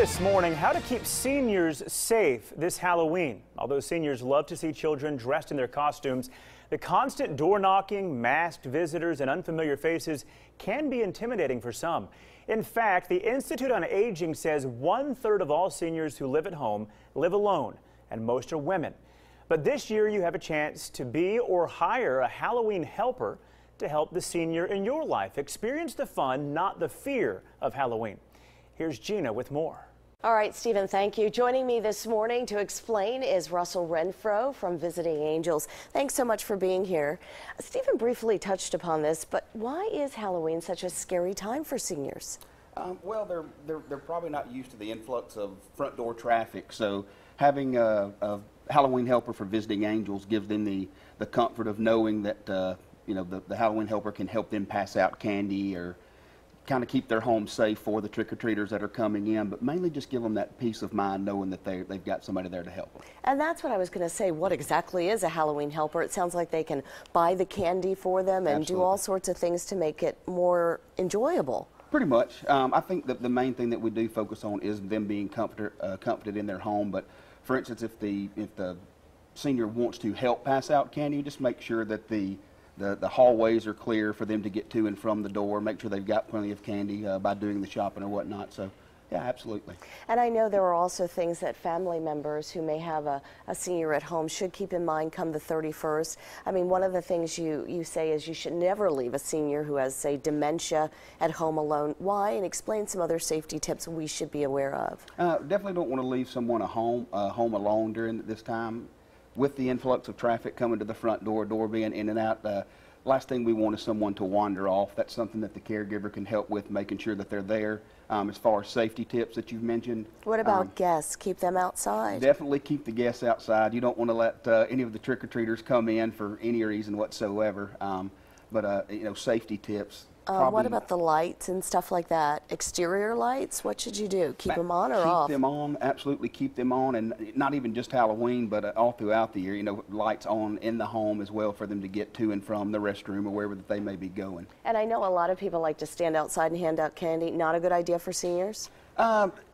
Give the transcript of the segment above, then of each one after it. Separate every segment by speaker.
Speaker 1: this morning how to keep seniors safe this Halloween. Although seniors love to see children dressed in their costumes, the constant door knocking, masked visitors, and unfamiliar faces can be intimidating for some. In fact, the Institute on Aging says 1/3 of all seniors who live at home live alone, and most are women. But this year you have a chance to be or hire a Halloween helper to help the senior in your life experience the fun, not the fear of Halloween. Here's Gina with more.
Speaker 2: All right, Stephen, thank you. Joining me this morning to explain is Russell Renfro from Visiting Angels. Thanks so much for being here. Stephen briefly touched upon this, but why is Halloween such a scary time for seniors?
Speaker 3: Well, they're probably not used to the influx of front door traffic, so having a Halloween helper for Visiting Angels gives them the comfort of knowing that the Halloween helper can help them pass out candy or kind of keep their home safe for the trick-or-treaters that are coming in, but mainly just give them that peace of mind knowing that they've got somebody there to help them.
Speaker 2: And that's what I was going to say. What exactly is a Halloween helper? It sounds like they can buy the candy for them and do all sorts of things to make it more enjoyable.
Speaker 3: Pretty much. I think that the main thing that we do focus on is them being comforted in their home. But for instance, if the senior wants to help pass out candy, just make sure that the hallways are clear for them to get to and from the door. Make sure they've got plenty of candy by doing the shopping or whatnot. So, yeah, absolutely.
Speaker 2: And I know there are also things that family members who may have a senior at home should keep in mind come the 31st. I mean, one of the things you say is you should never leave a senior who has, say, dementia at home alone. Why? And explain some other safety tips we should be aware of.
Speaker 3: Definitely don't want to leave someone home alone during this time. With the influx of traffic coming to the front door being in and out, last thing we want is someone to wander off. That's something that the caregiver can help with, making sure that they're there. As far as safety tips that you've mentioned.
Speaker 2: What about guests? Keep them outside?
Speaker 3: Definitely keep the guests outside. You don't want to let any of the trick-or-treaters come in for any reason whatsoever. Safety tips.
Speaker 2: What about the lights and stuff like that? Exterior lights? What should you do? Keep them on or off?
Speaker 3: Keep them on. Absolutely keep them on, and not even just Halloween, but all throughout the year. Lights on in the home as well for them to get to and from the restroom or wherever that they may be going. And
Speaker 2: I know a lot of people like to stand outside and hand out candy. Not a good idea for seniors?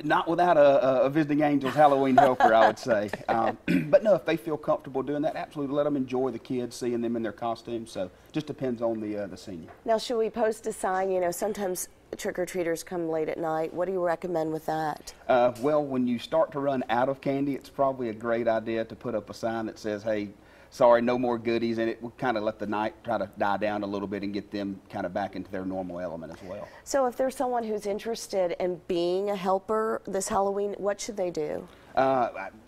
Speaker 3: Not without a Visiting Angels Halloween helper, I would say. But no, if they feel comfortable doing that, absolutely let them enjoy the kids, seeing them in their costumes. So just depends on the senior.
Speaker 2: Now, should we post a sign? Sometimes trick-or-treaters come late at night. What do you recommend with that?
Speaker 3: Well, when you start to run out of candy, it's probably a great idea to put up a sign that says, hey, sorry, no more goodies, and it will kind of let the night try to die down a little bit and get them kind of back into their normal element as well.
Speaker 2: So if there's someone who's interested in being a helper this Halloween, what should they do?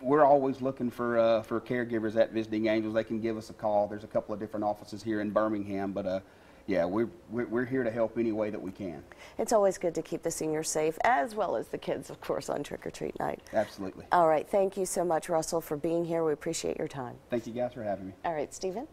Speaker 3: We're always looking for caregivers at Visiting Angels. They can give us a call. There's a couple of different offices here in Birmingham, but yeah, we're here to help any way that we can.
Speaker 2: It's always good to keep the seniors safe, as well as the kids, of course, on trick-or-treat night.
Speaker 3: Absolutely.
Speaker 2: All right. Thank you so much, Russell, for being here. We appreciate your time.
Speaker 3: Thank you guys for having me.
Speaker 2: All right, Stephen.